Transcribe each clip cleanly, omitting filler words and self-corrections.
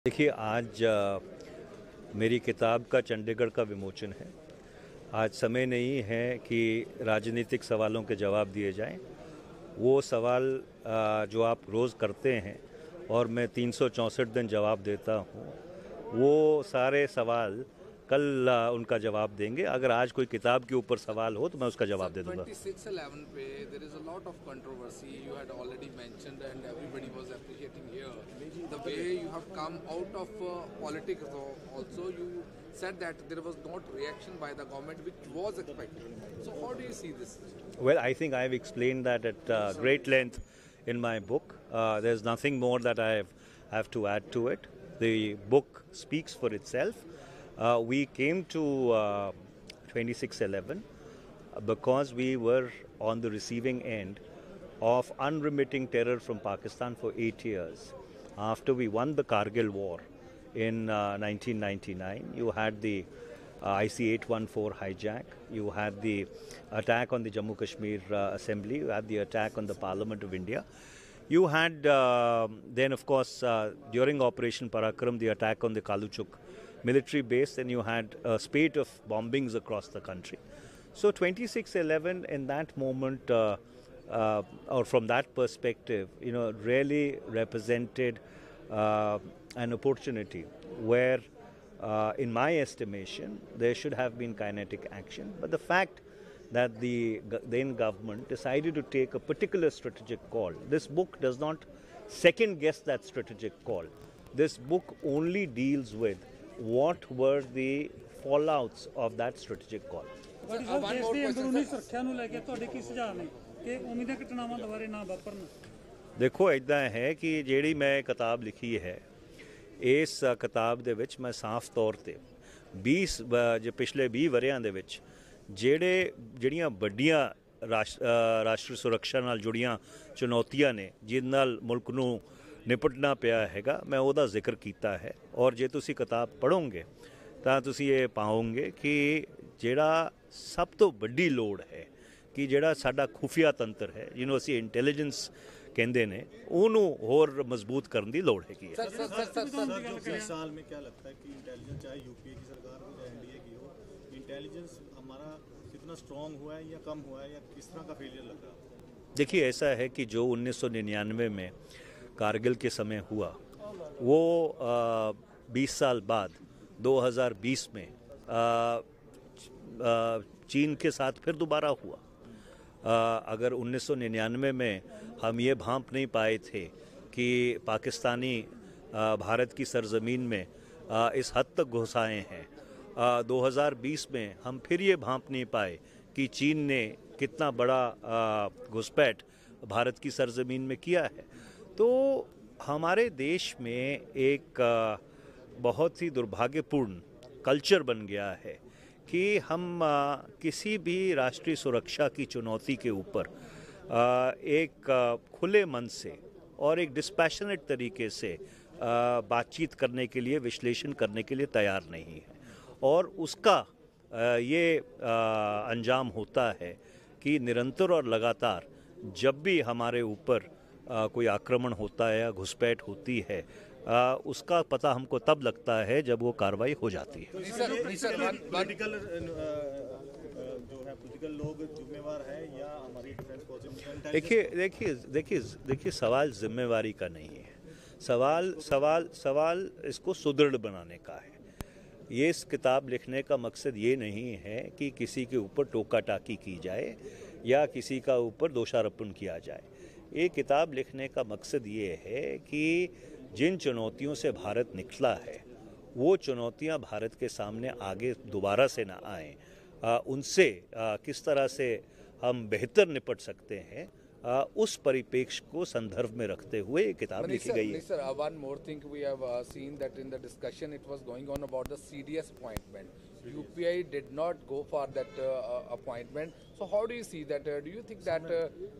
देखिए आज मेरी किताब का चंडीगढ़ का विमोचन है। आज समय नहीं है कि राजनीतिक सवालों के जवाब दिए जाएं। वो सवाल जो आप रोज़ करते हैं और मैं 364 दिन जवाब देता हूँ, वो सारे सवाल कल उनका जवाब देंगे। अगर आज कोई किताब के ऊपर सवाल हो तो मैं उसका जवाब दे दूंगा। 26/11 पे there is a lot of controversy. You had already mentioned, and everybody was appreciating here the way you have come out of politics. Also, you said that there was not reaction by the government, which was expected. So, how do you see this? Well, I think I've explained that at great length in my book. There's nothing more that have to add to it. The book speaks for itself. We came to 26/11 because we were on the receiving end of unremitting terror from Pakistan for 8 years. After we won the Kargil war in 1999, you had the IC-814 hijack, you had the attack on the Jammu Kashmir Assembly, you had the attack on the Parliament of India. You had then, of course, during Operation Parakram, the attack on the Kaluchuk military base, and you had a spate of bombings across the country. So 26/11 in that moment, or from that perspective, really represented an opportunity where, in my estimation, there should have been kinetic action. But the fact that the then government decided to take a particular strategic call, this book does not second guess that strategic call. This book only deals with what were the fallouts of that strategic call. देखो इदा है कि ਜਿਹੜੀ मैं किताब लिखी है, इस किताब ਦੇ ਵਿੱਚ मैं साफ तौर ਤੇ 20 जो पिछले 20 ਵਰਿਆਂ ਦੇ ਵਿੱਚ ਜਿਹੜੀਆਂ ਵੱਡੀਆਂ ਰਾਸ਼ਟਰੀ ਸੁਰੱਖਿਆ ਨਾਲ ਜੁੜੀਆਂ ਚੁਣੌਤੀਆਂ ਨੇ, ਜਿਸ ਨਾਲ ਮੁਲਕ ਨੂੰ ਨਿਪਟਣਾ ਪਿਆ ਹੈਗਾ, ਮੈਂ ਉਹਦਾ ਜ਼ਿਕਰ ਕੀਤਾ ਹੈ। ਔਰ ਜੇ ਤੁਸੀਂ ਕਿਤਾਬ ਪੜ੍ਹੋਗੇ ਤਾਂ ਤੁਸੀਂ ਇਹ ਪਾਓਗੇ ਕਿ ਜਿਹੜਾ ਸਭ ਤੋਂ ਵੱਡੀ ਲੋੜ ਹੈ ਕਿ ਜਿਹੜਾ ਸਾਡਾ ਖੁਫੀਆ ਤੰਤਰ ਹੈ, ਜਿਹਨੂੰ ਅਸੀਂ ਇੰਟੈਲੀਜੈਂਸ ਕਹਿੰਦੇ ਨੇ, ਉਹਨੂੰ ਹੋਰ ਮਜ਼ਬੂਤ ਕਰਨ ਦੀ ਲੋੜ ਹੈਗੀ ਹੈ। साल में क्या लगता है कि इंटेलिजेंस चाहे यूपीए की सरकार हो चाहे एनडीए की हो, इंटेलिजेंस हमारा कितना स्ट्रॉन्ग हुआ है या कम हुआ है या किस तरह का फेलियर लग रहा है? देखिए ऐसा है कि जो 1999 में कारगिल के समय हुआ, वो 20 साल बाद 2020 में चीन के साथ फिर दोबारा हुआ। अगर 1999 में हम ये भांप नहीं पाए थे कि पाकिस्तानी भारत की सरजमीन में इस हद तक घुस आए हैं, 2020 में हम फिर ये भांप नहीं पाए कि चीन ने कितना बड़ा घुसपैठ भारत की सरजमीन में किया है। तो हमारे देश में एक बहुत ही दुर्भाग्यपूर्ण कल्चर बन गया है कि हम किसी भी राष्ट्रीय सुरक्षा की चुनौती के ऊपर एक खुले मन से और एक डिस्पैशनेट तरीके से बातचीत करने के लिए, विश्लेषण करने के लिए तैयार नहीं है। और उसका ये अंजाम होता है कि निरंतर और लगातार जब भी हमारे ऊपर कोई आक्रमण होता है या घुसपैठ होती है, उसका पता हमको तब लगता है जब वो कार्रवाई हो जाती है। पॉलिटिकल लोग जिम्मेवार है या हमारी डिफेंस फोर्सेस? देखिए सवाल जिम्मेवारी का नहीं है, सवाल इसको सुदृढ़ बनाने का है। ये इस किताब लिखने का मकसद ये नहीं है कि किसी के ऊपर टोका टाकी की जाए या किसी का ऊपर दोषारोपण किया जाए। ये किताब लिखने का मकसद ये है कि जिन चुनौतियों से भारत निकला है, वो चुनौतियां भारत के सामने आगे दोबारा से ना आएँ, उनसे किस तरह से हम बेहतर निपट सकते हैं, उस परिप्रेक्ष्य को संदर्भ में रखते हुए ये किताब लिखी गई है। Sir, one more thing we have seen that in the discussion it was going on about the CDS appointment. UPI did not go for that appointment. So how do you see that? Do you think that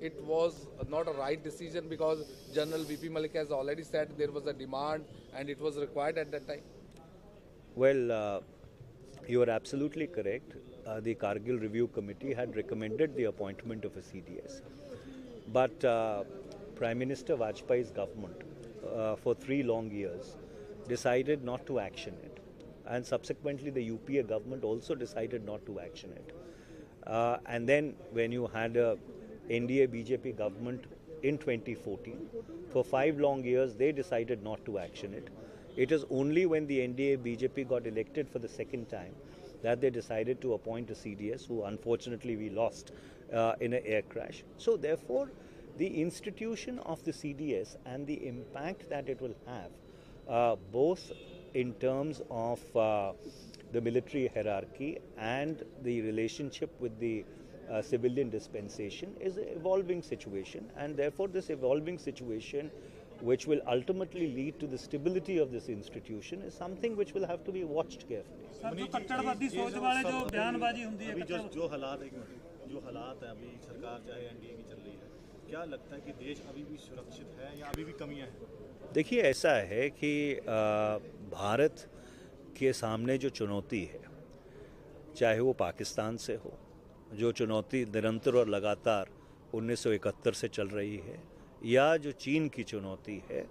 it was not a right decision because General VP Malik has already said there was a demand and it was required at that time? Well, you are absolutely correct. The Kargil Review Committee had recommended the appointment of a CDS. But Prime Minister Vajpayee's government for 3 long years decided not to action it. And subsequently, the UPA government also decided not to action it. And then when you had a NDA BJP government in 2014, for 5 long years, they decided not to action it. It is only when the NDA BJP got elected for the second time that they decided to appoint a CDS, who unfortunately we lost in an air crash. So therefore, the institution of the CDS and the impact that it will have, both in terms of the military hierarchy and the relationship with the civilian dispensation, is an evolving situation, and therefore this evolving situation, which will ultimately lead to the stability of this institution, is something which will have to be watched carefully. जो हालात है अभी सरकार चाहे NDA की चल रही है, क्या लगता है कि देश अभी भी सुरक्षित है या अभी भी कमियां हैं? देखिए, ऐसा है कि भारत के सामने जो चुनौती है, चाहे वो पाकिस्तान से हो, जो चुनौती निरंतर और लगातार 1971 से चल रही है, या जो चीन की चुनौती है,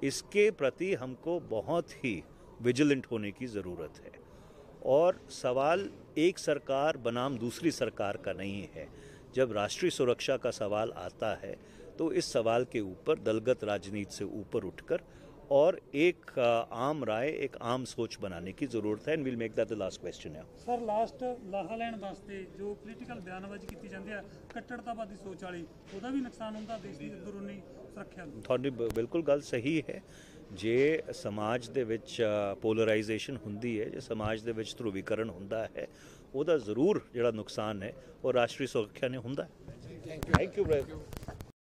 इसके प्रति हमको बहुत ही विजिलेंट होने की ज़रूरत है। और सवाल एक सरकार बनाम दूसरी सरकार का नहीं है। जब राष्ट्रीय सुरक्षा का सवाल आता है तो इस सवाल के ऊपर दलगत राजनीति से ऊपर उठकर और एक आम राय, एक आम सोच बनाने की जरूरत है। And will make that the last question है सर। लास्ट लाहा लैण वास्ते जो पोलीटिकल बयानबाजी की जाती है, कट्टरतावादी सोच वाली, ਉਹਦਾ भी नुकसान ਹੁੰਦਾ देश ਦੀ ਅੰਦਰੂਨੀ ਸੁਰੱਖਿਆ ਨੂੰ। ਤੁਹਾਡੀ ਬਿਲਕੁਲ ਗੱਲ ਸਹੀ ਹੈ। ਜੇ ਸਮਾਜ ਦੇ ਵਿੱਚ ਪੋਲਰਾਈਜੇਸ਼ਨ ਹੁੰਦੀ ਹੈ, ਜੇ ਸਮਾਜ ਦੇ ਵਿੱਚ ਧਰੁਵੀਕਰਨ ਹੁੰਦਾ ਹੈ, ਉਹਦਾ ਜ਼ਰੂਰ ਜਿਹੜਾ ਨੁਕਸਾਨ ਹੈ ਉਹ ਰਾਸ਼ਟਰੀ ਸੁਰੱਖਿਆ ਨੇ ਹੁੰਦਾ ਹੈ। Thank you. Thank you, brother.